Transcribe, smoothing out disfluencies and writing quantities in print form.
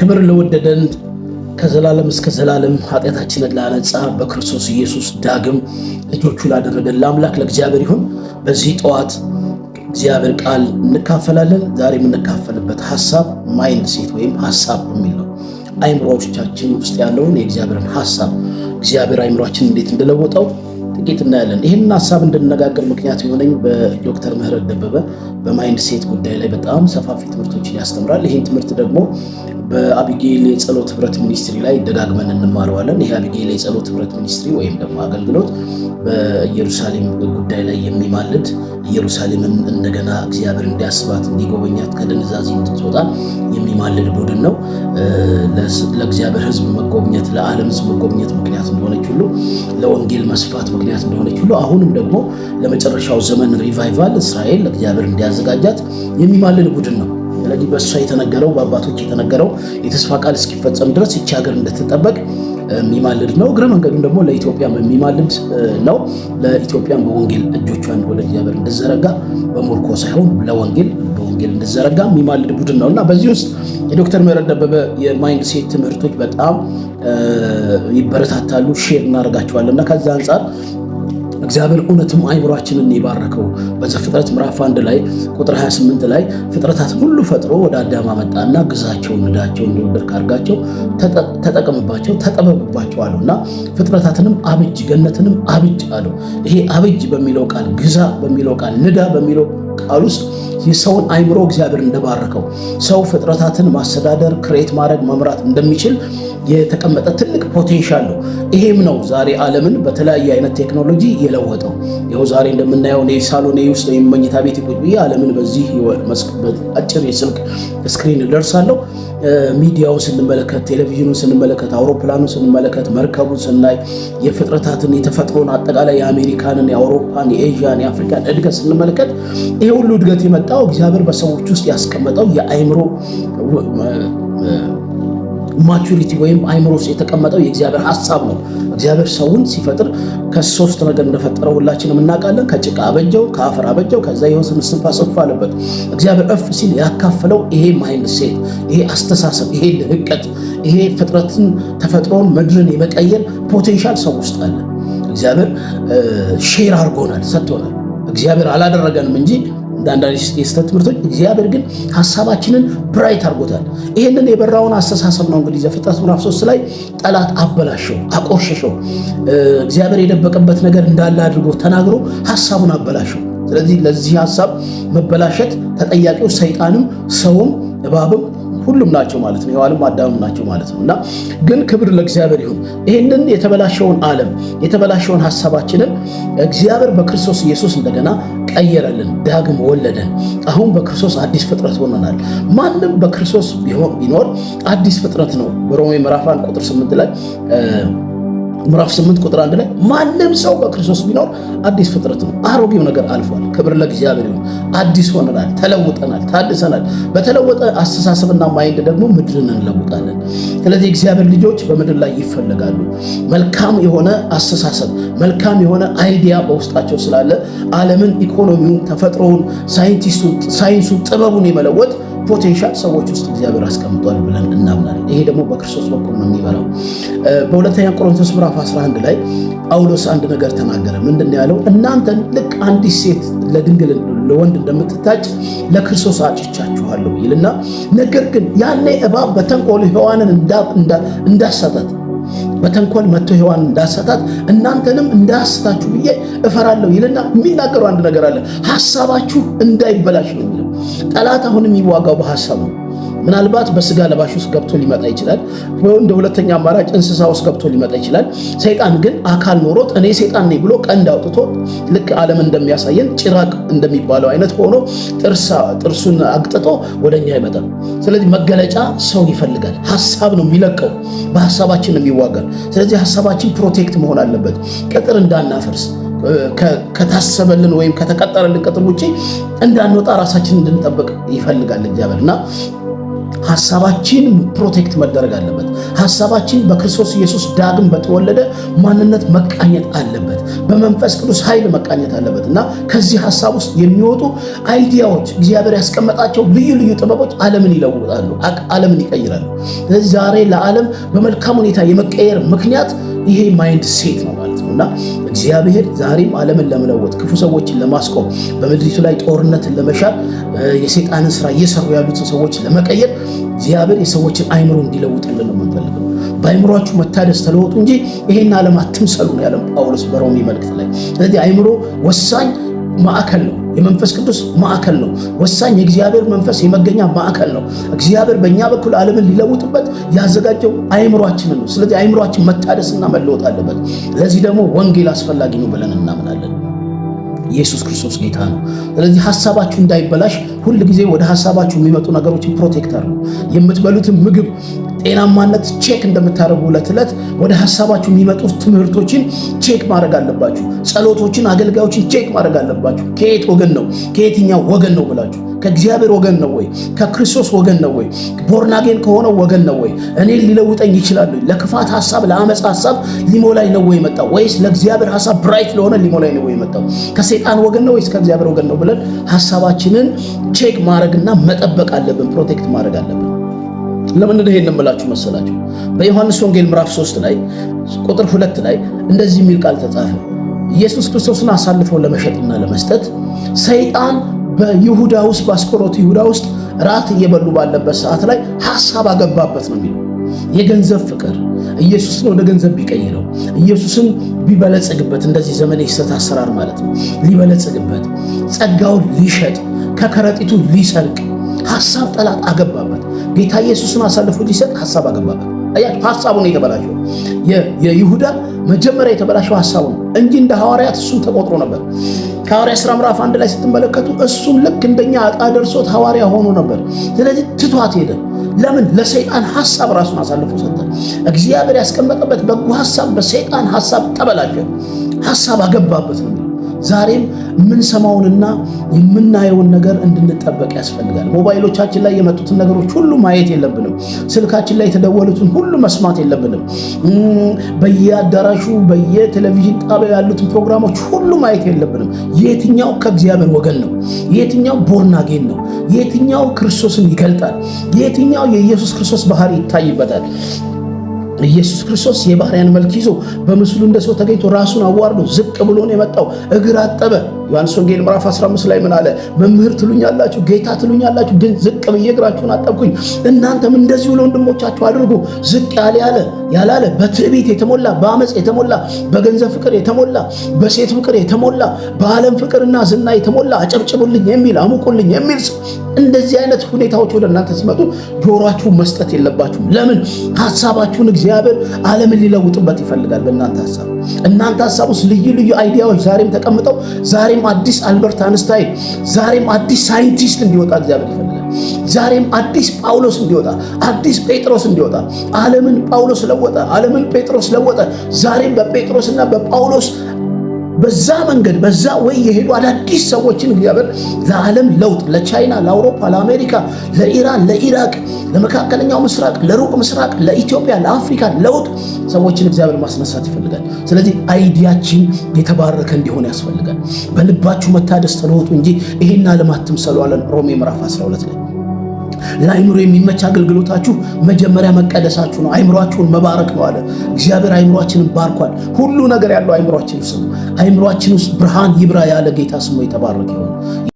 ክብር ለወደደን ከዘላለም እስከ ዘላለም ኃጢአታችንን ላነጻ በክርስቶስ ኢየሱስ ዳግም ልጆቹ ላደረገን ለአምላክ ለእግዚአብሔር ይሁን። በዚህ ጠዋት እግዚአብሔር ቃል እንካፈላለን። ዛሬ የምንካፈልበት ሐሳብ ማይንድ ሴት ወይም ሐሳብ የሚል ነው። አይምሮዎቻችን ውስጥ ያለውን የእግዚአብሔርን ሐሳብ እግዚአብሔር አይምሮአችን እንዴት እንደለወጠው ጥቂት እናያለን። ይህንን ሐሳብ እንድንነጋገር ምክንያት የሆነኝ በዶክተር ምህረት ደበበ በማይንድ ሴት ጉዳይ ላይ በጣም ሰፋፊ ትምህርቶችን ያስተምራል። ይህን ትምህርት ደግሞ በአቢጌል የጸሎት ህብረት ሚኒስትሪ ላይ ደጋግመን እንማረዋለን። ይህ አቢጌል የጸሎት ህብረት ሚኒስትሪ ወይም ደግሞ አገልግሎት በኢየሩሳሌም ጉዳይ ላይ የሚማልድ ኢየሩሳሌምን እንደገና እግዚአብሔር እንዲያስባት እንዲጎበኛት ከድንዛዜ እንድትወጣ የሚማልድ ቡድን ነው። ለእግዚአብሔር ሕዝብ መጎብኘት ለዓለም ሕዝብ መጎብኘት ምክንያት እንደሆነች ሁሉ ለወንጌል መስፋት ምክንያት እንደሆነች ሁሉ አሁንም ደግሞ ለመጨረሻው ዘመን ሪቫይቫል እስራኤል ለእግዚአብሔር እንዲያዘጋጃት የሚማልድ ቡድን ነው። ስለዚህ በእሷ የተነገረው በአባቶች የተነገረው የተስፋ ቃል እስኪፈጸም ድረስ ይቺ ሀገር እንድትጠበቅ የሚማልድ ነው። እግረ መንገዱን ደግሞ ለኢትዮጵያም የሚማልድ ነው። ለኢትዮጵያም በወንጌል እጆቿን ወደ እግዚአብሔር እንድዘረጋ በሞርኮ ሳይሆን ለወንጌል በወንጌል እንድዘረጋ የሚማልድ ቡድን ነው እና በዚህ ውስጥ የዶክተር ምህረት ደበበ የማይንድ ሴት ትምህርቶች በጣም ይበረታታሉ፣ ሼር እናደርጋቸዋለን እና ከዛ አንጻር እግዚአብሔር እውነትም አይምሮአችንን የባረከው በዘፍጥረት ምዕራፍ 1 ላይ ቁጥር 28 ላይ ፍጥረታትን ሁሉ ፈጥሮ ወደ አዳም አመጣና ግዛቸው፣ ንዳቸው፣ እንደወደድክ አድርጋቸው፣ ተጠቀምባቸው፣ ተጠበብባቸው አለው እና ፍጥረታትንም አብጅ፣ ገነትንም አብጅ አለው። ይሄ አብጅ በሚለው ቃል፣ ግዛ በሚለው ቃል፣ ንዳ በሚለው ቃል ውስጥ የሰውን አይምሮ እግዚአብሔር እንደባረከው ሰው ፍጥረታትን ማስተዳደር፣ ክሬት ማድረግ፣ መምራት እንደሚችል የተቀመጠ ትልቅ ፖቴንሻል ነው። ይሄም ነው ዛሬ ዓለምን በተለያየ አይነት ቴክኖሎጂ የለወጠው። ይኸው ዛሬ እንደምናየው እኔ ሳሎኔ ውስጥ ወይም መኝታ ቤት ቁጭ ብዬ ዓለምን በዚህ አጭር የስልክ ስክሪን ደርሳለሁ። ሚዲያውን ስንመለከት፣ ቴሌቪዥኑን ስንመለከት፣ አውሮፕላኑን ስንመለከት፣ መርከቡን ስናይ፣ የፍጥረታትን የተፈጥሮን አጠቃላይ የአሜሪካንን፣ የአውሮፓን፣ የኤዥያን፣ የአፍሪካን እድገት ስንመለከት ይሄ ሁሉ እድገት የመጣው እግዚአብሔር በሰዎች ውስጥ ያስቀመጠው የአይምሮ ማቹሪቲ ወይም አይምሮ ውስጥ የተቀመጠው የእግዚአብሔር ሐሳብ ነው። እግዚአብሔር ሰውን ሲፈጥር ከሶስት ነገር እንደፈጠረው ሁላችንም እናውቃለን። ከጭቃ አበጀው፣ ከአፈር አበጀው፣ ከዛ የሆነ እስትንፋስ እፍ አለበት። እግዚአብሔር እፍ ሲል ያካፈለው ይሄ ማይንድ ሴት፣ ይሄ አስተሳሰብ፣ ይሄ ልህቀት፣ ይሄ ፍጥረትን ተፈጥሮን ምድርን የመቀየር ፖቴንሻል ሰው ውስጥ አለ። እግዚአብሔር ሼር አድርጎናል፣ ሰጥቶናል። እግዚአብሔር አላደረገንም እንጂ አንዳንድ የስተት ትምህርቶች እግዚአብሔር ግን ሐሳባችንን ብራይት አድርጎታል። ይህንን የበራውን አስተሳሰብ ነው እንግዲህ ዘፍጥረት ምዕራፍ 3 ላይ ጠላት አበላሸው፣ አቆሸሸው። እግዚአብሔር የደበቀበት ነገር እንዳለ አድርጎ ተናግሮ ሐሳቡን አበላሸው። ስለዚህ ለዚህ ሐሳብ መበላሸት ተጠያቂው ሰይጣንም ሰውም እባብም ሁሉም ናቸው ማለት ነው። ሔዋንም አዳምም ናቸው ማለት ነው እና ግን ክብር ለእግዚአብሔር ይሁን። ይህንን የተበላሸውን ዓለም የተበላሸውን ሐሳባችንን እግዚአብሔር በክርስቶስ ኢየሱስ እንደገና ቀየረልን፣ ዳግም ወለደን። አሁን በክርስቶስ አዲስ ፍጥረት ሆነናል። ማንም በክርስቶስ ቢኖር አዲስ ፍጥረት ነው። በሮሜ ምዕራፍ 1 ቁጥር 8 ላይ ምዕራፍ 8 ቁጥር 1 ላይ ማንም ሰው በክርስቶስ ቢኖር አዲስ ፍጥረት ነው፣ አሮጌው ነገር አልፏል። ክብር ለእግዚአብሔር ይሁን። አዲስ ሆነናል፣ ተለውጠናል፣ ታድሰናል። በተለወጠ አስተሳሰብና ማይንድ ደግሞ ምድርን እንለውጣለን። ስለዚህ እግዚአብሔር ልጆች በምድር ላይ ይፈለጋሉ። መልካም የሆነ አስተሳሰብ፣ መልካም የሆነ አይዲያ በውስጣቸው ስላለ ዓለምን፣ ኢኮኖሚውን፣ ተፈጥሮውን፣ ሳይንሱን፣ ጥበቡን የመለወጥ ፖቴንሻል ሰዎች ውስጥ እግዚአብሔር አስቀምጧል ብለን እናምናለን። ይሄ ደግሞ በክርስቶስ በኩል ነው የሚበራው። በሁለተኛ ቆሮንቶስ ምዕራፍ 11 ላይ ጳውሎስ አንድ ነገር ተናገረ። ምንድን ነው ያለው? እናንተን ልክ አንዲት ሴት ለድንግል ለወንድ እንደምትታጭ ለክርስቶስ አጭቻችኋለሁ ይልና ነገር ግን ያኔ እባብ በተንኮል ሔዋንን እንዳሳታት በተንኮል መጥቶ ሔዋን እንዳሳታት እናንተንም እንዳያስታችሁ ብዬ እፈራለሁ ይልና የሚናገረው አንድ ነገር አለ። ሐሳባችሁ እንዳይበላሽ ነው የሚለው። ጠላት አሁን የሚዋጋው በሐሳብ ነው። ምናልባት በስጋ ለባሽ ውስጥ ገብቶ ሊመጣ ይችላል። እንደ ሁለተኛ አማራጭ እንስሳ ውስጥ ገብቶ ሊመጣ ይችላል። ሰይጣን ግን አካል ኖሮት እኔ ሰይጣን ነኝ ብሎ ቀንድ አውጥቶ ልክ ዓለም እንደሚያሳየን ጭራቅ እንደሚባለው አይነት ሆኖ ጥርሱን አግጥጦ ወደኛ ይመጣል። ስለዚህ መገለጫ ሰው ይፈልጋል። ሐሳብ ነው የሚለቀው፣ በሐሳባችን የሚዋጋል። ስለዚህ ሐሳባችን ፕሮቴክት መሆን አለበት። ቅጥር እንዳናፈርስ ከታሰበልን ወይም ከተቀጠረልን ቅጥር ውጪ እንዳንወጣ ራሳችንን እንድንጠብቅ ይፈልጋል እግዚአብሔር እና ሐሳባችን ፕሮቴክት መደረግ አለበት። ሐሳባችን በክርስቶስ ኢየሱስ ዳግም በተወለደ ማንነት መቃኘት አለበት። በመንፈስ ቅዱስ ኃይል መቃኘት አለበት እና ከዚህ ሐሳብ ውስጥ የሚወጡ አይዲያዎች እግዚአብሔር ያስቀመጣቸው ልዩ ልዩ ጥበቦች ዓለምን ይለውጣሉ፣ ዓለምን ይቀይራሉ። ስለዚህ ዛሬ ለዓለም በመልካም ሁኔታ የመቀየር ምክንያት ይሄ ማይንድ ሴት ነው ማለት ነው እና እግዚአብሔር ዛሬም ዓለምን ለመለወጥ ክፉ ሰዎችን ለማስቆም በምድሪቱ ላይ ጦርነትን ለመሻር የሰይጣንን ስራ እየሰሩ ያሉትን ሰዎች ለመቀየር እግዚአብሔር የሰዎችን አይምሮ እንዲለውጥልን ነው የምንፈልገው። በአይምሮአችሁ መታደስ ተለወጡ እንጂ ይሄን ዓለም አትምሰሉ ነው ያለው ጳውሎስ በሮሜ መልእክት ላይ። ስለዚህ አይምሮ ወሳኝ ማዕከል ነው። የመንፈስ ቅዱስ ማዕከል ነው። ወሳኝ የእግዚአብሔር መንፈስ የመገኛ ማዕከል ነው። እግዚአብሔር በእኛ በኩል ዓለምን ሊለውጥበት ያዘጋጀው አይምሮአችንን ነው። ስለዚህ አይምሮአችን መታደስና መለወጥ አለበት። ለዚህ ደግሞ ወንጌል አስፈላጊ ነው ብለን እናምናለን። ኢየሱስ ክርስቶስ ጌታ ነው። ስለዚህ ሐሳባችሁ እንዳይበላሽ ሁል ጊዜ ወደ ሐሳባችሁ የሚመጡ ነገሮችን ፕሮቴክተር ነው። የምትበሉትን ምግብ ጤናማነት ቼክ እንደምታደርጉ ዕለት ዕለት ወደ ሐሳባችሁ የሚመጡ ትምህርቶችን ቼክ ማድረግ አለባችሁ። ጸሎቶችን፣ አገልጋዮችን ቼክ ማድረግ አለባችሁ። ከየት ወገን ነው? ከየትኛው ወገን ነው ብላችሁ ከእግዚአብሔር ወገን ነው ወይ? ከክርስቶስ ወገን ነው ወይ? ቦርናጌን ከሆነው ወገን ነው ወይ? እኔ ሊለውጠኝ ይችላል? ለክፋት ሐሳብ፣ ለአመፅ ሐሳብ ሊሞላኝ ነው ወይ መጣው? ወይስ ለእግዚአብሔር ሐሳብ ብራይት ለሆነ ሊሞላኝ ነው ወይ መጣው? ከሰይጣን ወገን ነው ወይስ ከእግዚአብሔር ወገን ነው ብለን ሐሳባችንን ቼክ ማድረግና መጠበቅ አለብን፣ ፕሮቴክት ማድረግ አለብን። ለምን ይሄን እንምላችሁ መሰላችሁ? በዮሐንስ ወንጌል ምዕራፍ 3 ላይ ቁጥር 2 ላይ እንደዚህ የሚል ቃል ተጻፈ። ኢየሱስ ክርስቶስን አሳልፈው ለመሸጥና ለመስጠት ሰይጣን በይሁዳ ውስጥ በአስቆሮቱ ይሁዳ ውስጥ ራት እየበሉ ባለበት ሰዓት ላይ ሐሳብ አገባበት ነው የሚለው። የገንዘብ ፍቅር ኢየሱስን ወደ ገንዘብ ቢቀይረው፣ ኢየሱስን ቢበለጽግበት፣ እንደዚህ ዘመን የሐሰት አሰራር ማለት ነው፣ ሊበለጽግበት፣ ጸጋውን ሊሸጥ፣ ከከረጢቱ ሊሰርቅ ሐሳብ ጠላት አገባበት። ጌታ ኢየሱስን አሳልፎ ሊሰጥ ሐሳብ አገባበት። አያችሁ፣ ሐሳቡ ነው የተበላሸው። የይሁዳ መጀመሪያ የተበላሸው ሐሳቡ ነው እንጂ እንደ ሐዋርያት እሱም ተቆጥሮ ነበር። ከሐዋርያት ሥራ ምዕራፍ 1 ላይ ስትመለከቱ እሱም ልክ እንደኛ ዕጣ ደርሶት ሐዋርያ ሆኖ ነበር። ስለዚህ ትቷት ሄደ። ለምን? ለሰይጣን ሐሳብ ራሱን አሳልፎ ሰጠ። እግዚአብሔር ያስቀመጠበት በጎ ሐሳብ በሰይጣን ሐሳብ ተበላሸ። ሐሳብ አገባበት ነው። ዛሬም የምንሰማውንና የምናየውን ነገር እንድንጠበቅ ያስፈልጋል። ሞባይሎቻችን ላይ የመጡትን ነገሮች ሁሉ ማየት የለብንም። ስልካችን ላይ የተደወሉትን ሁሉ መስማት የለብንም። በየአዳራሹ በየቴሌቪዥን ጣቢያ ያሉትን ፕሮግራሞች ሁሉ ማየት የለብንም። የትኛው ከእግዚአብሔር ወገን ነው? የትኛው ቦርናጌን ነው? የትኛው ክርስቶስን ይገልጣል? የትኛው የኢየሱስ ክርስቶስ ባህሪ ይታይበታል? ኢየሱስ ክርስቶስ የባህሪያን መልክ ይዞ በምስሉ እንደ ሰው ተገኝቶ ራሱን አዋርዶ ዝቅ ብሎ ነው የመጣው። እግር አጠበ። ዮሐንስ ወንጌል ምዕራፍ 15 ላይ ምን አለ? መምህር ትሉኛላችሁ፣ ጌታ ትሉኛላችሁ፣ ግን ዝቅ ብዬ እግራችሁን አጠብኩኝ። እናንተም እንደዚሁ ለወንድሞቻችሁ አድርጉ። ዝቅ ያላለ በትዕቢት የተሞላ በአመፅ የተሞላ በገንዘብ ፍቅር የተሞላ በሴት ፍቅር የተሞላ በዓለም ፍቅርና ዝና የተሞላ አጨብጭቡልኝ የሚል አሙቁልኝ የሚል ሰው እንደዚህ አይነት ሁኔታዎች ወደ እናንተ ሲመጡ ጆሮአችሁን መስጠት የለባችሁም። ለምን? ሐሳባችሁን እግዚአብሔር ዓለምን ሊለውጥበት ይፈልጋል። በእናንተ ሐሳብ እናንተ ሐሳብ ውስጥ ልዩ ልዩ አይዲያዎች ዛሬም ተቀምጠው ዛሬም አዲስ አልበርት አንስታይን ዛሬም አዲስ ሳይንቲስት እንዲወጣ እግዚአብሔር ይፈልጋል። ዛሬም አዲስ ጳውሎስ እንዲወጣ፣ አዲስ ጴጥሮስ እንዲወጣ። ዓለምን ጳውሎስ ለወጠ፣ ዓለምን ጴጥሮስ ለወጠ። ዛሬም በጴጥሮስና በጳውሎስ በዛ መንገድ በዛ ወይ የሄዱ አዳዲስ ሰዎችን እግዚአብሔር ለዓለም ለውጥ፣ ለቻይና፣ ለአውሮፓ፣ ለአሜሪካ፣ ለኢራን፣ ለኢራቅ፣ ለመካከለኛው ምስራቅ፣ ለሩቅ ምስራቅ፣ ለኢትዮጵያ፣ ለአፍሪካ ለውጥ ሰዎችን እግዚአብሔር ማስነሳት ይፈልጋል። ስለዚህ አይዲያችን የተባረከ እንዲሆን ያስፈልጋል። በልባችሁ መታደስ ተለወጡ እንጂ ይሄን ዓለም አትምሰሉ አለን ሮሜ ምዕራፍ 12 ላይ። ለአይምሮ የሚመች አገልግሎታችሁ መጀመሪያ መቀደሳችሁ ነው። አይምሮአችሁን መባረክ ነው አለ እግዚአብሔር። አይምሮአችንን ባርኳል። ሁሉ ነገር ያለው አይምሮአችን ውስጥ ነው። አይምሮአችን ውስጥ ብርሃን ይብራ ያለ ጌታ ስሙ የተባረከ ይሁን።